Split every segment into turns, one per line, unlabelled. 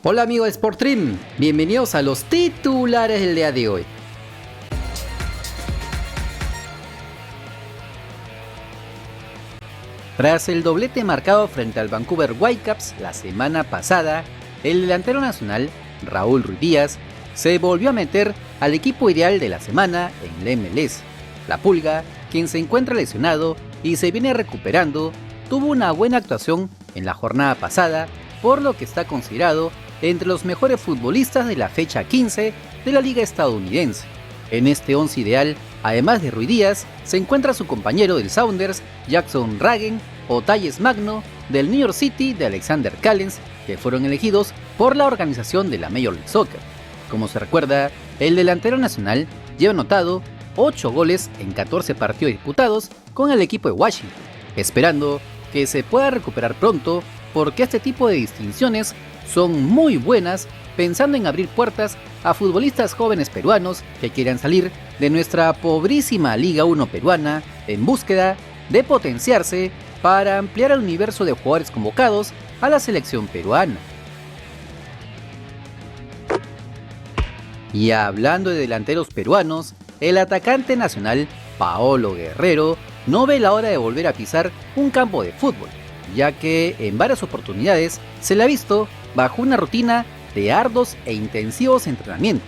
Hola amigos de Sportstream, bienvenidos a los titulares del día de hoy. Tras el doblete marcado frente al Vancouver Whitecaps la semana pasada, el delantero nacional, Raúl Ruiz Díaz, se volvió a meter al equipo ideal de la semana en la MLS. La Pulga, quien se encuentra lesionado y se viene recuperando, tuvo una buena actuación en la jornada pasada, por lo que está considerado entre los mejores futbolistas de la fecha 15 de la liga estadounidense. En este 11 ideal, además de Ruiz Díaz, se encuentra su compañero del Sounders, Jackson Ragen, o Talles Magno del New York City de Alexander Callens, que fueron elegidos por la organización de la Major League Soccer. Como se recuerda, el delantero nacional lleva anotado 8 goles en 14 partidos disputados con el equipo de Washington, esperando que se pueda recuperar pronto porque este tipo de distinciones son muy buenas pensando en abrir puertas a futbolistas jóvenes peruanos que quieran salir de nuestra pobrísima Liga 1 peruana en búsqueda de potenciarse para ampliar el universo de jugadores convocados a la selección peruana. Y hablando de delanteros peruanos, el atacante nacional Paolo Guerrero no ve la hora de volver a pisar un campo de fútbol, ya que en varias oportunidades se le ha visto bajo una rutina de arduos e intensivos entrenamientos.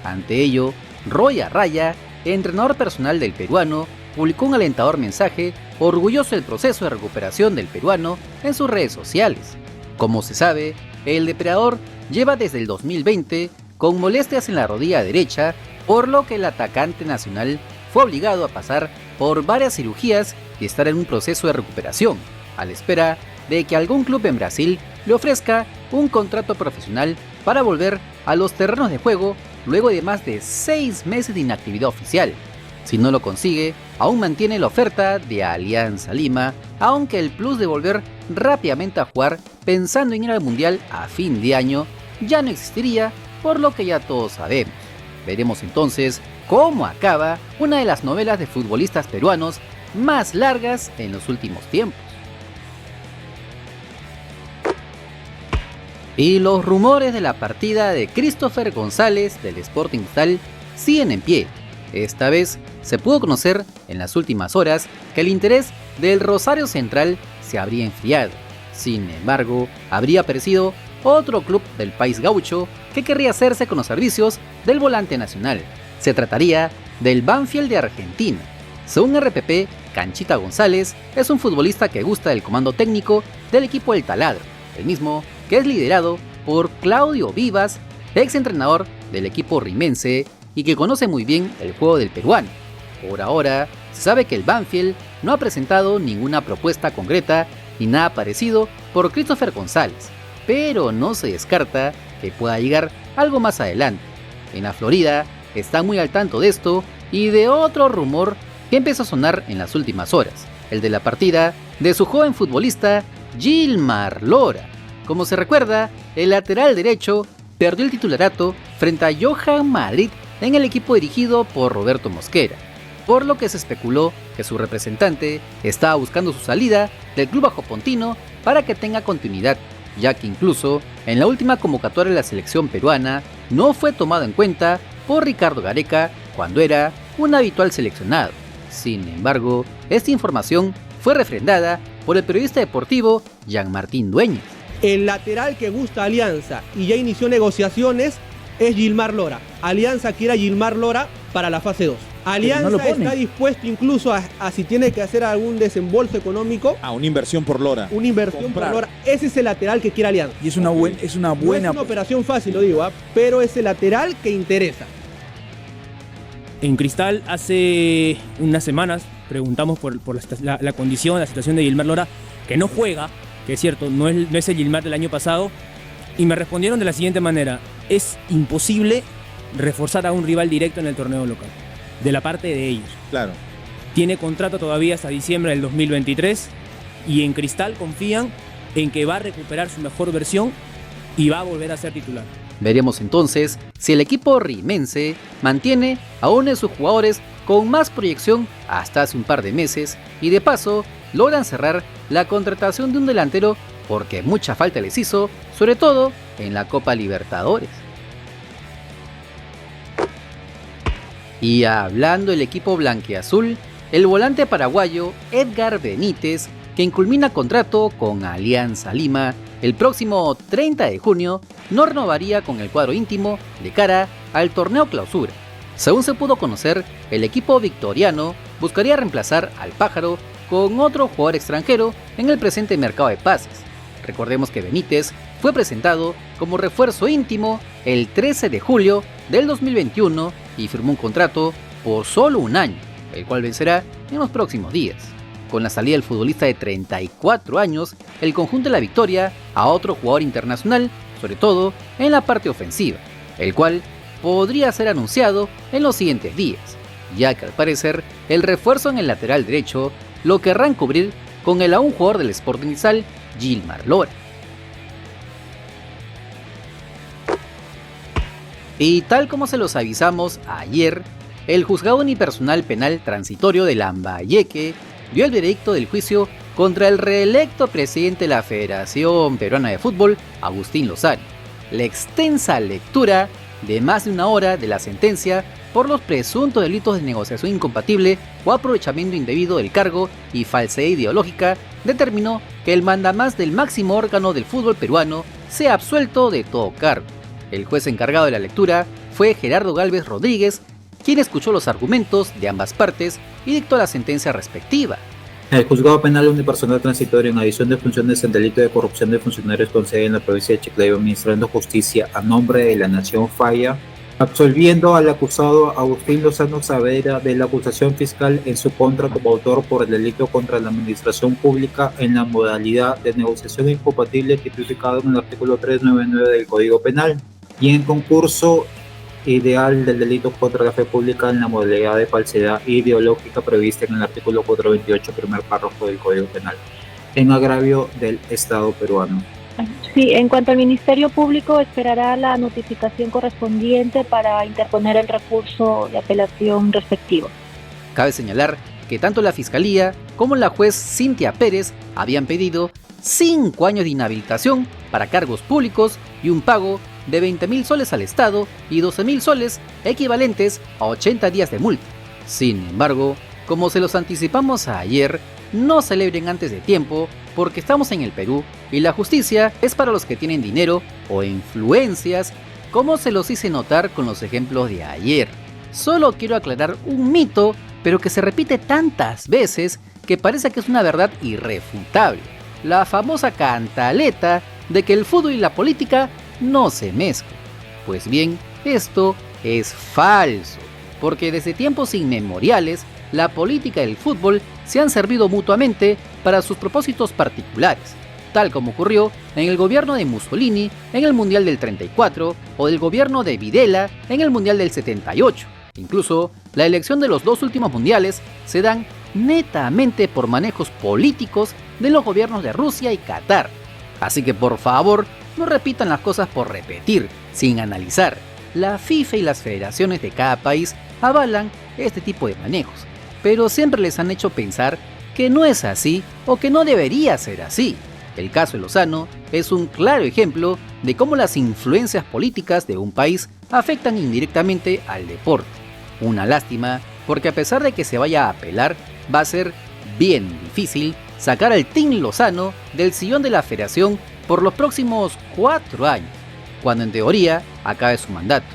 Ante ello, Roy Arraya, entrenador personal del peruano, publicó un alentador mensaje orgulloso del proceso de recuperación del peruano en sus redes sociales. Como se sabe, el depredador lleva desde el 2020 con molestias en la rodilla derecha, por lo que el atacante nacional fue obligado a pasar por varias cirugías y estar en un proceso de recuperación, a la espera de que algún club en Brasil le ofrezca un contrato profesional para volver a los terrenos de juego luego de más de 6 meses de inactividad oficial. Si no lo consigue, aún mantiene la oferta de Alianza Lima, aunque el plus de volver rápidamente a jugar pensando en ir al Mundial a fin de año ya no existiría, por lo que ya todos sabemos. Veremos entonces cómo acaba una de las novelas de futbolistas peruanos más largas en los últimos tiempos. Y los rumores de la partida de Christopher González del Sporting Cristal siguen en pie. Esta vez se pudo conocer en las últimas horas que el interés del Rosario Central se habría enfriado. Sin embargo, habría aparecido otro club del país gaucho que querría hacerse con los servicios del volante nacional. Se trataría del Banfield de Argentina. Según RPP, Canchita González es un futbolista que gusta del comando técnico del equipo del Taladro, el mismo que es liderado por Claudio Vivas, ex entrenador del equipo rimense y que conoce muy bien el juego del peruano. Por ahora, se sabe que el Banfield no ha presentado ninguna propuesta concreta ni nada parecido por Christopher González, pero no se descarta que pueda llegar algo más adelante. En la Florida están muy al tanto de esto y de otro rumor que empezó a sonar en las últimas horas, el de la partida de su joven futbolista Gilmar Lora. Como se recuerda, el lateral derecho perdió el titularato frente a Johan Madrid en el equipo dirigido por Roberto Mosquera, por lo que se especuló que su representante estaba buscando su salida del club bajopontino para que tenga continuidad, ya que incluso en la última convocatoria de la selección peruana no fue tomado en cuenta por Ricardo Gareca cuando era un habitual seleccionado. Sin embargo, esta información fue refrendada por el periodista deportivo Jean-Martín Dueñas.
El lateral que gusta Alianza y ya inició negociaciones es Gilmar Lora. Alianza quiere a Gilmar Lora para la fase 2. Alianza no está dispuesto incluso a si tiene que hacer algún desembolso económico.
A una inversión por Lora.
Una inversión por Lora. Ese es el lateral que quiere Alianza.
Y es una buena...
No es una operación fácil, lo digo, pero es el lateral que interesa.
En Cristal hace unas semanas preguntamos por la condición, la situación de Gilmar Lora, que no juega, que es cierto, no es el Gilmar del año pasado, y me respondieron de la siguiente manera: es imposible reforzar a un rival directo en el torneo local, de la parte de ellos.
Claro.
Tiene contrato todavía hasta diciembre del 2023 y en Cristal confían en que va a recuperar su mejor versión y va a volver a ser titular.
Veremos entonces si el equipo rimense mantiene a uno de sus jugadores con más proyección hasta hace un par de meses y de paso logran cerrar la contratación de un delantero porque mucha falta les hizo, sobre todo en la Copa Libertadores. Y hablando del equipo blanquiazul, el volante paraguayo Edgar Benítez, quien culmina contrato con Alianza Lima el próximo 30 de junio, no renovaría con el cuadro íntimo de cara al torneo Clausura. Según se pudo conocer, el equipo victoriano buscaría reemplazar al Pájaro con otro jugador extranjero en el presente mercado de pases. Recordemos que Benítez fue presentado como refuerzo íntimo el 13 de julio del 2021 y firmó un contrato por solo un año, el cual vencerá en los próximos días. Con la salida del futbolista de 34 años, el conjunto de la victoria a otro jugador internacional, sobre todo en la parte ofensiva, el cual podría ser anunciado en los siguientes días, ya que al parecer el refuerzo en el lateral derecho lo querrán cubrir con el aún jugador del Sporting Cristal, Gilmar Lora. Y tal como se los avisamos ayer, el juzgado unipersonal penal transitorio de Lambayeque dio el veredicto del juicio contra el reelecto presidente de la Federación Peruana de Fútbol, Agustín Lozano. La extensa lectura de más de una hora de la sentencia por los presuntos delitos de negociación incompatible o aprovechamiento indebido del cargo y falsedad ideológica determinó que el mandamás del máximo órgano del fútbol peruano sea absuelto de todo cargo. El juez encargado de la lectura fue Gerardo Gálvez Rodríguez, quien escuchó los argumentos de ambas partes y dictó la sentencia respectiva.
El juzgado penal unipersonal transitorio, en adición de funciones en delito de corrupción de funcionarios con sede en la provincia de Chiclayo, administrando justicia a nombre de la Nación Falla, absolviendo al acusado Agustín Lozano Saavedra de la acusación fiscal en su contra como autor por el delito contra la administración pública en la modalidad de negociación incompatible tipificado en el artículo 399 del Código Penal, y en concurso ideal del delito contra la fe pública en la modalidad de falsedad ideológica prevista en el artículo 428, primer párrafo del Código Penal, en agravio del Estado peruano.
Sí, en cuanto al Ministerio Público, esperará la notificación correspondiente para interponer el recurso de apelación respectivo.
Cabe señalar que tanto la Fiscalía como la juez Cintia Pérez habían pedido 5 años de inhabilitación para cargos públicos y un pago de 20.000 soles al Estado y 12.000 soles equivalentes a 80 días de multa. Sin embargo, como se los anticipamos ayer, no celebren antes de tiempo porque estamos en el Perú y la justicia es para los que tienen dinero o influencias, como se los hice notar con los ejemplos de ayer. Solo quiero aclarar un mito, pero que se repite tantas veces que parece que es una verdad irrefutable. La famosa cantaleta de que el fútbol y la política no se mezclan. Pues bien, esto es falso, porque desde tiempos inmemoriales la política y el fútbol se han servido mutuamente para sus propósitos particulares, tal como ocurrió en el gobierno de Mussolini en el Mundial del 34 o del gobierno de Videla en el Mundial del 78. Incluso la elección de los 2 últimos mundiales se dan netamente por manejos políticos de los gobiernos de Rusia y Qatar. Así que por favor, no repitan las cosas por repetir, sin analizar. La FIFA y las federaciones de cada país avalan este tipo de manejos, pero siempre les han hecho pensar que no es así o que no debería ser así. El caso de Lozano es un claro ejemplo de cómo las influencias políticas de un país afectan indirectamente al deporte. Una lástima, porque a pesar de que se vaya a apelar, va a ser bien difícil sacar al Team Lozano del sillón de la federación por los próximos 4 años, cuando en teoría acabe su mandato.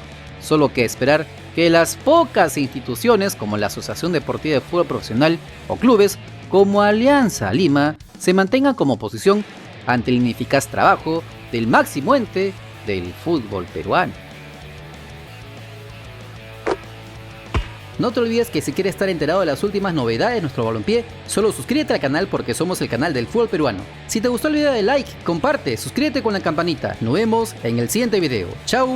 Solo que esperar que las pocas instituciones como la Asociación Deportiva de Fútbol Profesional o clubes como Alianza Lima se mantengan como oposición ante el ineficaz trabajo del máximo ente del fútbol peruano. No te olvides que si quieres estar enterado de las últimas novedades de nuestro balompié, solo suscríbete al canal porque somos el canal del fútbol peruano. Si te gustó el video, dale like, comparte, suscríbete con la campanita. Nos vemos en el siguiente video. ¡Chao!